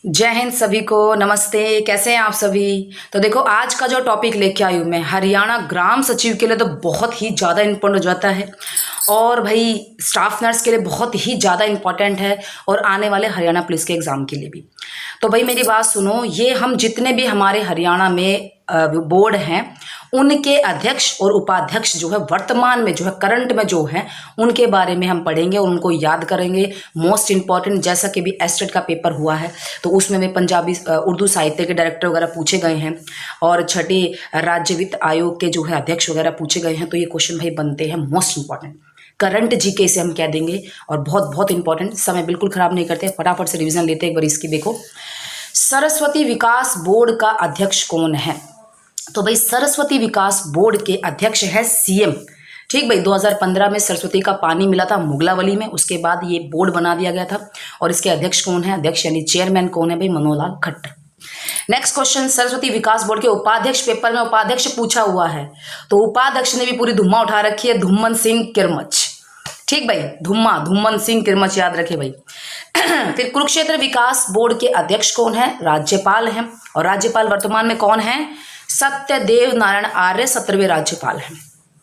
जय हिंद सभी को। नमस्ते, कैसे हैं आप सभी। तो देखो आज का जो टॉपिक लेके आई हूँ मैं, हरियाणा ग्राम सचिव के लिए तो बहुत ही ज़्यादा इम्पोर्टेंट हो जाता है और भाई स्टाफ नर्स के लिए बहुत ही ज़्यादा इम्पोर्टेंट है और आने वाले हरियाणा पुलिस के एग्ज़ाम के लिए भी। तो भाई मेरी बात सुनो, ये हम जितने भी हमारे हरियाणा में बोर्ड हैं उनके अध्यक्ष और उपाध्यक्ष जो है वर्तमान में जो है करंट में जो है उनके बारे में हम पढ़ेंगे और उनको याद करेंगे। मोस्ट इम्पॉर्टेंट, जैसा कि भी एस्टेट का पेपर हुआ है तो उसमें भी पंजाबी उर्दू साहित्य के डायरेक्टर वगैरह पूछे गए हैं और छठे राज्य वित्त आयोग के जो है अध्यक्ष वगैरह पूछे गए हैं। तो ये क्वेश्चन भाई बनते हैं मोस्ट इंपॉर्टेंट, करंट जीके से हम कह देंगे और बहुत बहुत इंपॉर्टेंट। समय बिल्कुल खराब नहीं करते, फटाफट से रिवीजन लेते हैं एक बार इसकी। देखो सरस्वती विकास बोर्ड का अध्यक्ष कौन है, तो भाई सरस्वती विकास बोर्ड के अध्यक्ष है सीएम। ठीक भाई, 2015 में सरस्वती का पानी मिला था मुगलावली में, उसके बाद ये बोर्ड बना दिया गया था और इसके अध्यक्ष कौन है, अध्यक्ष यानी चेयरमैन कौन है भाई, मनोहर लाल खट्टर। नेक्स्ट क्वेश्चन, सरस्वती विकास बोर्ड के उपाध्यक्ष, पेपर में उपाध्यक्ष पूछा हुआ है तो उपाध्यक्ष ने भी पूरी धुम्मा उठा रखी है, धुम्मन सिंह किरमच। ठीक भाई, धुम्मन सिंह किरमच याद रखे भाई। फिर कुरुक्षेत्र विकास बोर्ड के अध्यक्ष कौन है, राज्यपाल हैं और राज्यपाल वर्तमान में कौन है, सत्यदेव नारायण आर्य 17वें राज्यपाल हैं।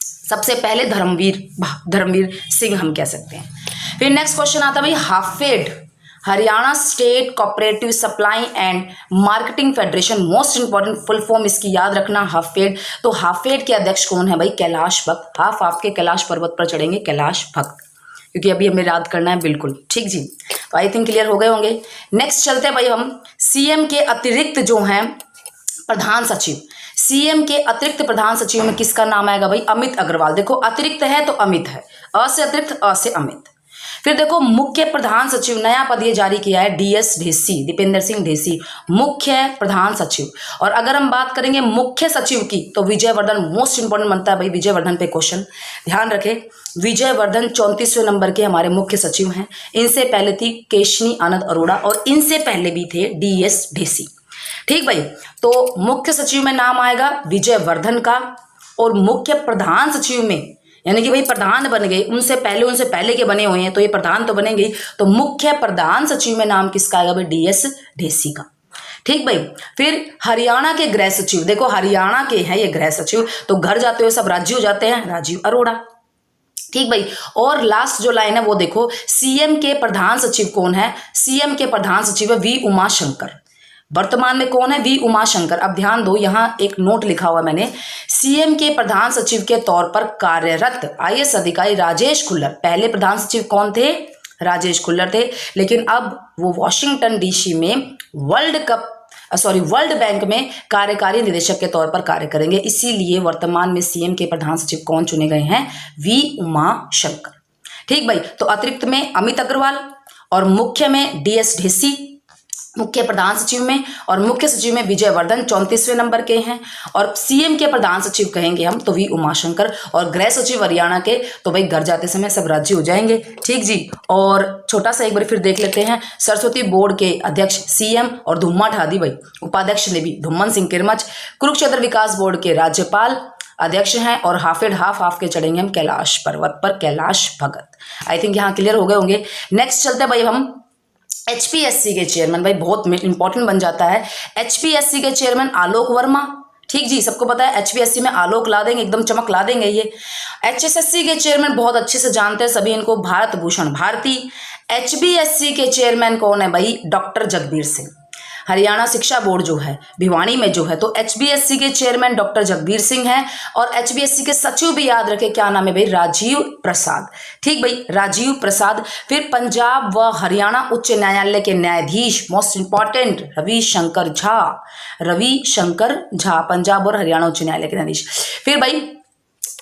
सबसे पहले धर्मवीर सिंह हम कह सकते हैं। फिर नेक्स्ट क्वेश्चन आता है भाई, HAFED Haryana state cooperative supply and marketing federation, most important full form इसकी याद रखना हाफेड। तो हाफेड के अध्यक्ष कौन है भाई, कैलाश भक्त। हाफ के कैलाश पर्वत पर चढ़ेंगे कैलाश भक्त, क्योंकि अभी हमें याद करना है बिल्कुल। ठीक जी, तो आई थिंक क्लियर हो गए होंगे। नेक्स्ट चलते हैं भाई हम सीएम के अतिरिक्त जो हैं प्रधान सचिव, सीएम के अतिरिक्त प्रधान सचिव में किसका नाम आएगा भाई, अमित अग्रवाल। देखो अतिरिक्त है तो अमित है, अ से अतिरिक्त, अ से अमित। फिर देखो मुख्य प्रधान सचिव, नया पद ये जारी किया है डीएस ढेसी, दीपेंद्र सिंह ढेसी, मुख्य प्रधान सचिव। और अगर हम बात करेंगे मुख्य सचिव की तो विजयवर्धन, मोस्ट इंपॉर्टेंट बनता है भाई विजयवर्धन पे क्वेश्चन, ध्यान रखें। विजयवर्धन 34वें नंबर के हमारे मुख्य सचिव हैं। इनसे पहले थी केशनी आनंद अरोड़ा और इनसे पहले भी थे डीएस ढेसी। ठीक भाई, तो मुख्य सचिव में नाम आएगा विजयवर्धन का और मुख्य प्रधान सचिव में, यानी कि भाई प्रधान बन गए, उनसे पहले के बने हुए हैं तो ये प्रधान तो बनेंगे, तो मुख्य प्रधान सचिव में नाम किसका आएगा भाई, डीएस ढेसी का। ठीक भाई, फिर हरियाणा के गृह सचिव, देखो हरियाणा के हैं ये गृह सचिव, तो घर जाते हुए सब राज्य हो जाते हैं, राजीव अरोड़ा। ठीक भाई, और लास्ट जो लाइन है वो देखो, सीएम के प्रधान सचिव कौन है, सीएम के प्रधान सचिव है वी उमाशंकर। वर्तमान में कौन है, वी उमाशंकर। अब ध्यान दो, यहां एक नोट लिखा हुआ मैंने, सीएम के प्रधान सचिव के तौर पर कार्यरत आईएएस अधिकारी राजेश खुल्लर। पहले प्रधान सचिव कौन थे, राजेश खुल्लर थे, लेकिन अब वो वॉशिंगटन डीसी में वर्ल्ड बैंक में कार्यकारी निदेशक के तौर पर कार्य करेंगे। इसीलिए वर्तमान में सीएम के प्रधान सचिव कौन चुने गए हैं, वी उमाशंकर। ठीक भाई, तो अतिरिक्त में अमित अग्रवाल और मुख्य में डीएस ढेसी, मुख्य प्रधान सचिव में, और मुख्य सचिव में विजयवर्धन 34वें नंबर के हैं, और सीएम के प्रधान सचिव कहेंगे हम तो वी उमाशंकर, और गृह सचिव हरियाणा के तो भाई घर जाते समय सब राज्य हो जाएंगे। ठीक जी, और छोटा सा एक बार फिर देख लेते हैं, सरस्वती बोर्ड के अध्यक्ष सीएम और धुम्मा ठा दी भाई, उपाध्यक्ष ने भी धुम्मन सिंह किरमच। कुरुक्षेत्र विकास बोर्ड के राज्यपाल अध्यक्ष हैं और हाफेड हाफ के चढ़ेंगे हम कैलाश पर्वत पर, कैलाश भगत। आई थिंक यहाँ क्लियर हो गए होंगे। नेक्स्ट चलते भाई हम एचपीएससी के चेयरमैन, भाई बहुत इंपॉर्टेंट बन जाता है। एचपीएससी के चेयरमैन आलोक वर्मा। ठीक जी, सबको पता है एचपीएससी में आलोक ला देंगे, एकदम चमक ला देंगे ये। एचएसएससी के चेयरमैन बहुत अच्छे से जानते हैं सभी इनको, भारत भूषण भारती। एचबीएससी के चेयरमैन कौन है भाई, डॉक्टर जगबीर सिंह। हरियाणा शिक्षा बोर्ड जो है भिवानी में जो है, तो एचबीएससी के चेयरमैन डॉक्टर जगबीर सिंह हैं और एचबीएससी के सचिव भी याद रखे, क्या नाम है भाई, राजीव प्रसाद। ठीक भाई, राजीव प्रसाद। फिर पंजाब व हरियाणा उच्च न्यायालय के न्यायाधीश, मोस्ट इंपॉर्टेंट रविशंकर झा, पंजाब और हरियाणा उच्च न्यायालय के न्यायाधीश। फिर भाई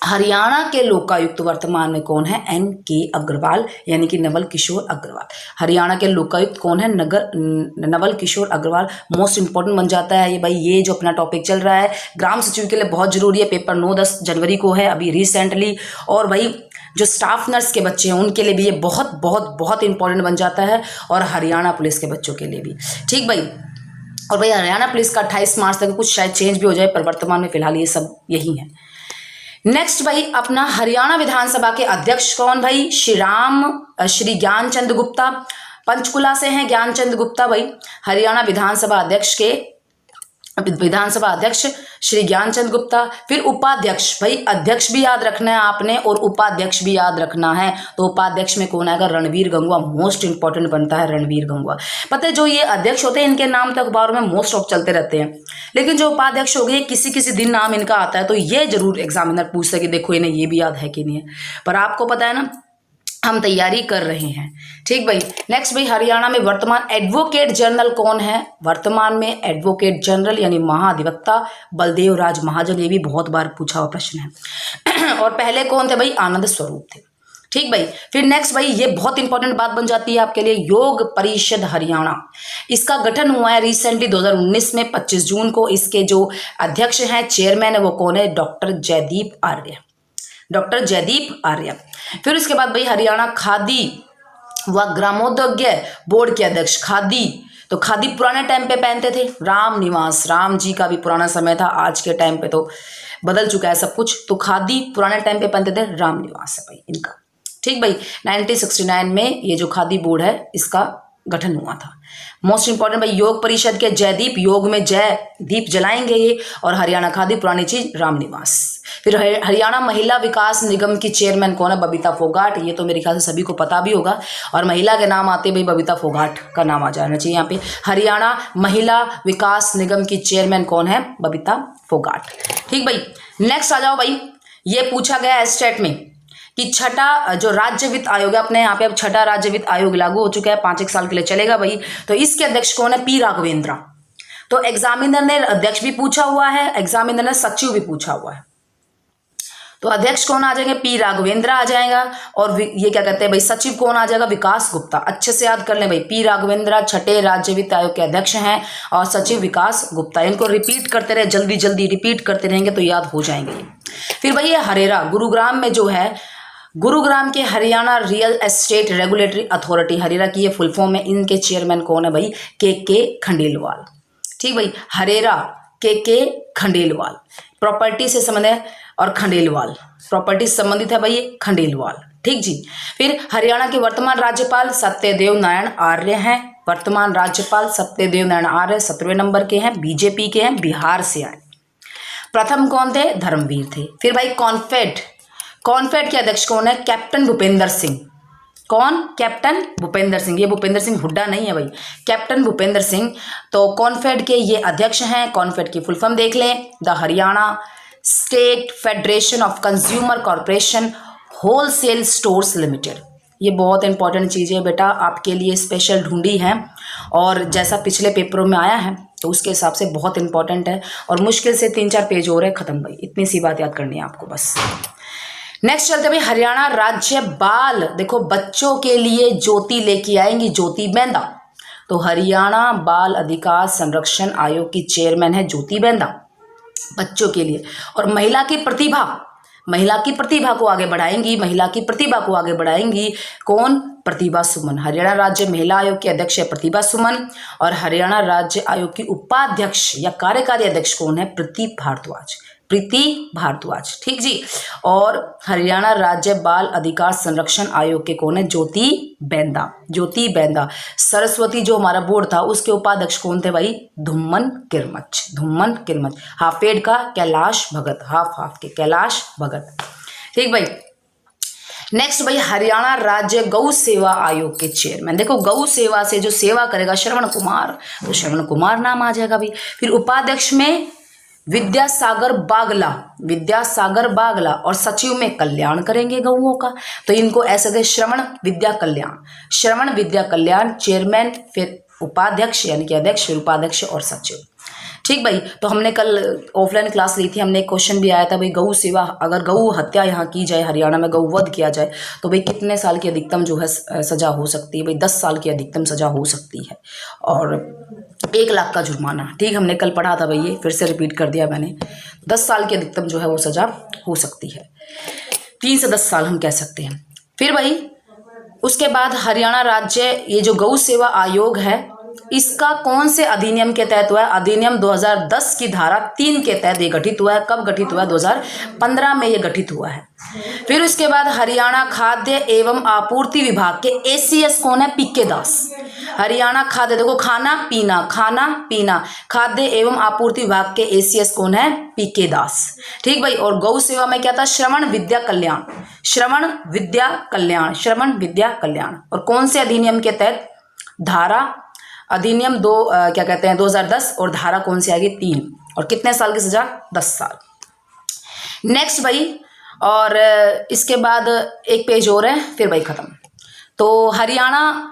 हरियाणा के लोकायुक्त वर्तमान में कौन है, एन.के. अग्रवाल, यानी कि नवल किशोर अग्रवाल। हरियाणा के लोकायुक्त कौन है, नवल किशोर अग्रवाल। मोस्ट इंपॉर्टेंट बन जाता है ये भाई, ये जो अपना टॉपिक चल रहा है ग्राम सचिव के लिए बहुत जरूरी है, पेपर 9-10 जनवरी को है अभी रिसेंटली। और भाई जो स्टाफ नर्स के बच्चे हैं उनके लिए भी ये बहुत बहुत बहुत इंपॉर्टेंट बन जाता है, और हरियाणा पुलिस के बच्चों के लिए भी। ठीक भाई, और भाई हरियाणा पुलिस का 28 मार्च तक कुछ शायद चेंज भी हो जाए, पर वर्तमान में फिलहाल ये सब यही है। नेक्स्ट भाई अपना हरियाणा विधानसभा के अध्यक्ष कौन भाई, श्री ज्ञानचंद गुप्ता। पंचकुला से हैं ज्ञानचंद गुप्ता भाई, हरियाणा विधानसभा अध्यक्ष श्री ज्ञानचंद गुप्ता। फिर उपाध्यक्ष, भाई अध्यक्ष भी याद रखना है आपने और उपाध्यक्ष भी याद रखना है। तो उपाध्यक्ष में कौन आएगा? रणवीर गंगवा, मोस्ट इंपॉर्टेंट बनता है रणवीर गंगवा। पता है जो ये अध्यक्ष होते हैं इनके नाम तो अखबारों में मोस्ट ऑफ चलते रहते हैं, लेकिन जो उपाध्यक्ष हो गए किसी किसी दिन नाम इनका आता है, तो ये जरूर एग्जामिनर पूछता है कि देखो इन्हें ये भी याद है कि नहीं है। पर आपको पता है ना हम तैयारी कर रहे हैं, ठीक भाई। नेक्स्ट भाई, हरियाणा में वर्तमान एडवोकेट जनरल कौन है? वर्तमान में एडवोकेट जनरल यानी महाधिवक्ता बलदेव राज महाजन, ये भी बहुत बार पूछा हुआ प्रश्न है। और पहले कौन थे भाई? आनंद स्वरूप थे, ठीक भाई। फिर नेक्स्ट भाई, ये बहुत इंपॉर्टेंट बात बन जाती है आपके लिए, योग परिषद हरियाणा। इसका गठन हुआ है रिसेंटली 2019 में 25 जून को। इसके जो अध्यक्ष हैं, चेयरमैन है, वो कौन है? डॉक्टर जयदीप आर्य, डॉक्टर जयदीप आर्य। फिर उसके बाद भाई हरियाणा खादी व ग्रामोद्योग बोर्ड के अध्यक्ष। खादी, तो खादी पुराने टाइम पे पहनते थे राम निवास, राम जी का भी पुराना समय था, आज के टाइम पे तो बदल चुका है सब कुछ। तो खादी पुराने टाइम पे पहनते थे राम निवास है भाई इनका, ठीक भाई। 1969 में ये जो खादी बोर्ड है इसका गठन हुआ था। मोस्ट इंपॉर्टेंट भाई, योग परिषद के जयदीप, योग में जय दीप जलाएंगे ये, और हरियाणा खादी पुरानी चीज राम निवास। फिर हरियाणा महिला विकास निगम की चेयरमैन कौन है? बबीता फोगाट। ये तो मेरे ख्याल से सभी को पता भी होगा, और महिला के नाम आते भाई बबीता फोगाट का नाम आ जाना चाहिए यहाँ पे। हरियाणा महिला विकास निगम की चेयरमैन कौन है? बबीता फोगाट, ठीक भाई। नेक्स्ट आ जाओ भाई, ये पूछा गया है स्टेट में कि छठा जो राज्य वित्त आयोग है अपने यहाँ पे, अब छठा राज्य वित्त आयोग लागू हो चुका है, 5 साल के लिए चलेगा भाई। तो इसके अध्यक्ष कौन है? पी राघवेंद्रा। तो एग्जामिनर ने अध्यक्ष भी पूछा हुआ है, एग्जामिनर ने सचिव भी पूछा हुआ है। तो अध्यक्ष कौन आ जाएंगे? पी राघवेंद्रा आ जाएगा। और ये क्या कहते हैं भाई, सचिव कौन आ जाएगा? विकास गुप्ता। अच्छे से याद कर लें भाई, पी राघवेंद्रा छठे राज्य वित्त आयोग के अध्यक्ष हैं और सचिव विकास गुप्ता। इनको रिपीट करते रहे, जल्दी जल्दी रिपीट करते रहेंगे तो याद हो जाएंगे। फिर भाई ये हरेरा गुरुग्राम में जो है, गुरुग्राम के Haryana real estate regulatory authority, HRERA की ये फुल फॉर्म है। इनके चेयरमैन कौन है भाई? के खंडेलवाल, ठीक भाई। हरेरा के खंडेलवाल, प्रॉपर्टी से संबंध है, और खंडेलवाल प्रॉपर्टी से संबंधित है भाई ये खंडेलवाल, ठीक जी। फिर हरियाणा के वर्तमान राज्यपाल सत्यदेव नारायण आर्य हैं। वर्तमान राज्यपाल सत्यदेव नारायण आर्य 17वें नंबर के हैं, बीजेपी के हैं, बिहार से आए। प्रथम कौन थे? धर्मवीर थे। फिर भाई कॉन्फेड के अध्यक्ष कौन है? कैप्टन भूपेंद्र सिंह। कौन? कैप्टन भूपेंद्र सिंह। ये भूपेंद्र सिंह हुड्डा नहीं है भाई, कैप्टन भूपेंद्र सिंह। तो कॉन्फेड के ये अध्यक्ष हैं। कॉन्फेड की फुल फॉर्म देख लें, the Haryana state federation of consumer corporation wholesale stores limited. ये बहुत इंपॉर्टेंट चीज़ है बेटा, आपके लिए स्पेशल ढूंढी है, और जैसा पिछले पेपरों में आया है तो उसके हिसाब से बहुत इंपॉर्टेंट है, और मुश्किल से 3-4 पेज और है खत्म भाई। इतनी सी बात याद करनी है आपको बस। नेक्स्ट चलते भाई, हरियाणा राज्य बाल, देखो बच्चों के लिए ज्योति लेके आएंगी, ज्योति बेंदा। तो हरियाणा बाल अधिकार संरक्षण आयोग की चेयरमैन है ज्योति बेंदा, बच्चों के लिए। और महिला की प्रतिभा को आगे बढ़ाएंगी, महिला की प्रतिभा को आगे बढ़ाएंगी कौन? प्रतिभा सुमन। हरियाणा राज्य महिला आयोग के अध्यक्ष है प्रतिभा सुमन, और हरियाणा राज्य आयोग की उपाध्यक्ष या कार्यकारी अध्यक्ष कौन है? प्रीति भारद्वाज, ठीक जी। और हरियाणा राज्य बाल अधिकार संरक्षण आयोग के कौन है? ज्योति बेंदा। सरस्वती जो हमारा बोर्ड था उसके उपाध्यक्ष कौन थे भाई? धुम्मन किरमच। हाफेड का कैलाश भगत, हाफ के कैलाश भगत, ठीक भाई। नेक्स्ट भाई, हरियाणा राज्य गौ सेवा आयोग के चेयरमैन, देखो गौ सेवा से जो सेवा करेगा श्रवण कुमार, तो श्रवण कुमार नाम आ जाएगा भाई। फिर उपाध्यक्ष में विद्यासागर बागला, और सचिव में कल्याण करेंगे गौओं का, तो इनको ऐसे थे श्रवण विद्या कल्याण चेयरमैन, फिर उपाध्यक्ष यानी कि अध्यक्ष, फिर उपाध्यक्ष और सचिव, ठीक भाई। तो हमने कल ऑफलाइन क्लास ली थी, हमने एक क्वेश्चन भी आया था भाई, गौ सेवा, अगर गौ हत्या यहाँ की जाए, हरियाणा में गौवध किया जाए तो भाई कितने साल की अधिकतम जो है सजा हो सकती है? भाई 10 साल की अधिकतम सजा हो सकती है, और 1 लाख का जुर्माना, ठीक। हमने कल पढ़ा था भाई, ये फिर से रिपीट कर दिया मैंने। 10 साल की अधिकतम जो है वो सजा हो सकती है, 3 से 10 साल हम कह सकते हैं। फिर भाई उसके बाद हरियाणा राज्य ये जो गौ सेवा आयोग है इसका कौन से अधिनियम के तहत हुआ है? अधिनियम 2010 की धारा 3 के तहत ये गठित हुआ है। कब गठित हुआ है? 2015 में ये गठित हुआ है। फिर उसके बाद हरियाणा खाद्य एवं आपूर्ति विभाग के एसीएस कौन है? पीके दास। हरियाणा खाद्य, देखो खाना पीना, खाद्य एवं आपूर्ति विभाग के एसीएस कौन है? पीके दास। ठीक भाई। और गौ सेवा में क्या था? श्रवण विद्या कल्याण। और कौन से अधिनियम के तहत? धारा अधिनियम 2010 और धारा कौन सी आएगी? 3। और कितने साल की सजा? 10 साल। नेक्स्ट भाई, और इसके बाद एक पेज और है, फिर भाई खत्म। तो हरियाणा,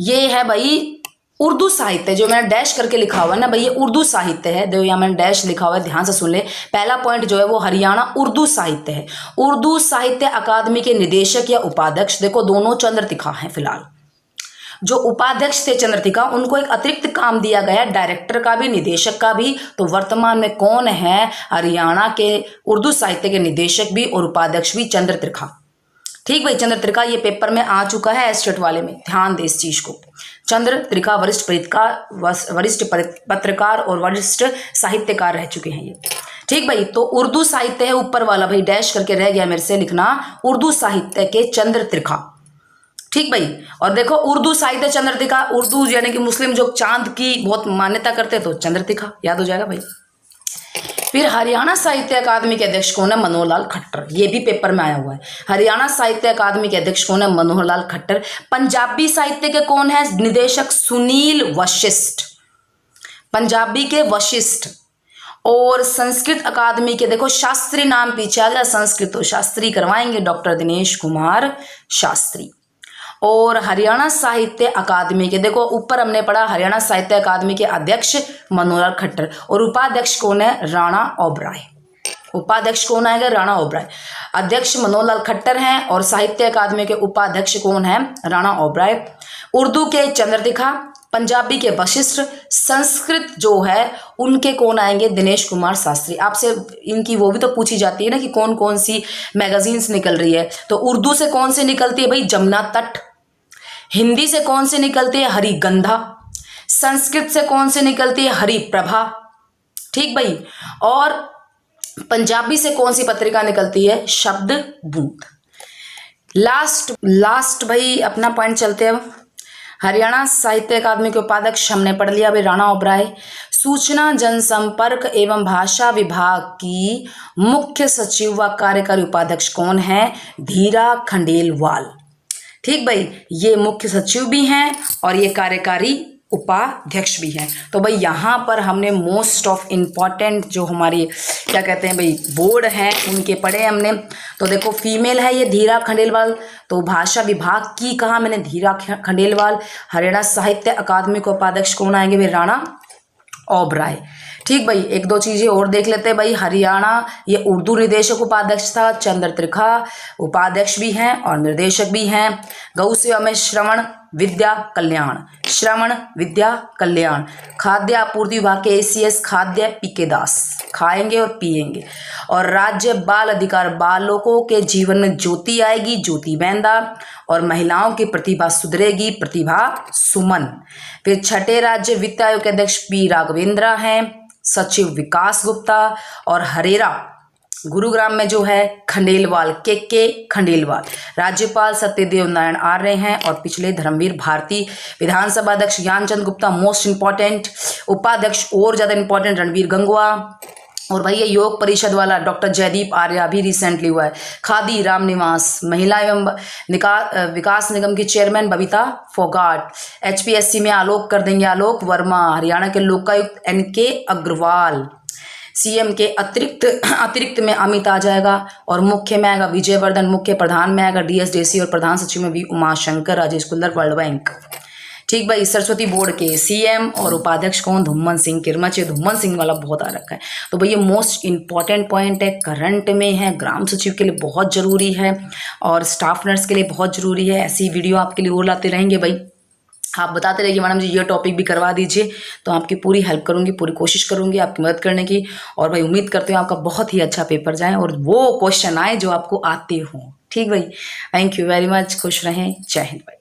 ये है भाई उर्दू साहित्य, जो मैंने डैश करके लिखा हुआ है ना भाई, ये उर्दू साहित्य है। देखो यहाँ मैंने डैश लिखा हुआ है, ध्यान से सुन ले। पहला पॉइंट जो है वो हरियाणा उर्दू साहित्य है। उर्दू साहित्य अकादमी के निदेशक या उपाध्यक्ष, देखो दोनों चंद्रतिखा हैं फिलहाल। जो उपाध्यक्ष थे चंद्रतिखा, उनको एक अतिरिक्त काम दिया गया, डायरेक्टर का भी, निदेशक का भी। तो वर्तमान में कौन है? हरियाणा के उर्दू साहित्य के निदेशक भी और उपाध्यक्ष भी चंद्रतिखा। ठीक भाई, चंद्रतिखा ये पेपर में आ चुका है एस्टेट वाले में, ध्यान दे इस चीज को। चंद्रतिखा वरिष्ठ पत्रकार और वरिष्ठ साहित्यकार रह चुके हैं ये। ठीक भाई। तो उर्दू साहित्य है ऊपर वाला भाई, डैश करके रह गया मेरे से लिखना, उर्दू साहित्य के चंद्रतिखा। ठीक भाई। और देखो उर्दू साहित्य चंद्रतिखा, उर्दू यानी कि मुस्लिम जो चांद की बहुत मान्यता करते हैं, तो चंद्रतिखा याद हो जाएगा भाई। फिर हरियाणा साहित्य अकादमी के अध्यक्ष कौन है? मनोहर लाल खट्टर। ये भी पेपर में आया हुआ है। हरियाणा साहित्य अकादमी के अध्यक्ष कौन है? मनोहर लाल खट्टर। पंजाबी साहित्य के कौन है निदेशक? सुनील वशिष्ठ, पंजाबी के वशिष्ठ। और संस्कृत अकादमी के देखो शास्त्री नाम पीछे आ गया, संस्कृत तो शास्त्री करवाएंगे, डॉक्टर दिनेश कुमार शास्त्री। और हरियाणा साहित्य अकादमी के देखो ऊपर हमने पढ़ा, हरियाणा साहित्य अकादमी के अध्यक्ष मनोहर लाल खट्टर और उपाध्यक्ष कौन है? राणा ओबराय। उपाध्यक्ष कौन आएगा? राणा ओबराय। अध्यक्ष मनोहर लाल खट्टर हैं और साहित्य अकादमी के उपाध्यक्ष कौन है? राणा ओबराय। उर्दू के चंद्रतिखा, पंजाबी के वशिष्ठ, संस्कृत जो है उनके कौन आएंगे? दिनेश कुमार शास्त्री। आपसे इनकी वो भी तो पूछी जाती है ना कि कौन कौन सी मैगजीन्स निकल रही है। तो उर्दू से कौन सी निकलती है भाई? जमुना तट। हिंदी से कौन सी निकलती है? हरिगंधा। संस्कृत से कौन सी निकलती है? हरिप्रभा। ठीक भाई। और पंजाबी से कौन सी पत्रिका निकलती है? शब्द बूंद। लास्ट भाई अपना पॉइंट चलते हैं। हरियाणा साहित्य अकादमी के उपाध्यक्ष हमने पढ़ लिया भाई, राणा ओबराय। सूचना जनसंपर्क एवं भाषा विभाग की मुख्य सचिव व कार्यकारी उपाध्यक्ष कौन है? धीरा खंडेलवाल। ठीक भाई, ये मुख्य सचिव भी हैं और ये कार्यकारी उपाध्यक्ष भी हैं। तो भाई यहाँ पर हमने मोस्ट ऑफ इम्पॉर्टेंट जो हमारी क्या कहते हैं भाई बोर्ड हैं उनके पढ़े हमने। तो देखो फीमेल है ये धीरा खंडेलवाल, तो भाषा विभाग की कहा मैंने? धीरा खंडेलवाल। हरियाणा साहित्य अकादमी के उपाध्यक्ष कौन आएंगे भाई? राणा ओबराय। ठीक भाई, एक दो चीजें और देख लेते हैं भाई। हरियाणा ये उर्दू निदेशक उपाध्यक्ष था, चंद्रतिखा उपाध्यक्ष भी हैं और निर्देशक भी हैं। गौ सेवा में श्रवण विद्या कल्याण। खाद्य आपूर्ति विभाग के एसीएस खाद्य पीके दास, खाएंगे और पिएंगे। और राज्य बाल अधिकार, बालकों के जीवन में ज्योति आएगी, ज्योति बेंदा। और महिलाओं की प्रतिभा सुधरेगी, प्रतिभा सुमन। फिर छठे राज्य वित्त आयोग के अध्यक्ष पी राघवेंद्र हैं, सचिव विकास गुप्ता। और हरेरा गुरुग्राम में जो है खंडेलवाल के खंडेलवाल। राज्यपाल सत्यदेव नारायण आर्य हैं और पिछले धर्मवीर भारती। विधानसभा अध्यक्ष ज्ञानचंद गुप्ता मोस्ट इंपॉर्टेंट। उपाध्यक्ष और ज्यादा इंपॉर्टेंट रणवीर गंगवा। और भाई ये योग परिषद वाला डॉक्टर जयदीप आर्या भी रिसेंटली हुआ है। खादी रामनिवास। महिला एवं विकास निगम की चेयरमैन बबीता फोगाट। एचपीएससी में आलोक कर देंगे आलोक वर्मा। हरियाणा के लोकायुक्त एनके अग्रवाल। सीएम के अतिरिक्त में अमित आ जाएगा। और मुख्य में आएगा विजयवर्धन, मुख्य प्रधान में आएगा डीएसडीसी और प्रधान सचिव में भी उमाशंकर राजेश कुल्लर वर्ल्ड बैंक। ठीक भाई, सरस्वती बोर्ड के सीएम और उपाध्यक्ष कौन? धुम्मन सिंह किरमचे। धुम्मन सिंह वाला बहुत आ रखा है। तो भाई ये मोस्ट इंपॉर्टेंट पॉइंट है, करंट में है, ग्राम सचिव के लिए बहुत जरूरी है और स्टाफ नर्स के लिए बहुत जरूरी है। ऐसी वीडियो आपके लिए और लाते रहेंगे भाई। आप बताते रहिए मैडम जी ये टॉपिक भी करवा दीजिए, तो आपकी पूरी हेल्प करूंगी, पूरी कोशिश करूंगी आपकी मदद करने की। और भाई उम्मीद करते हो आपका बहुत ही अच्छा पेपर जाए और वो क्वेश्चन आए जो आपको आते हों। ठीक भाई, थैंक यू वेरी मच। खुश रहें। जय हिंद भाई।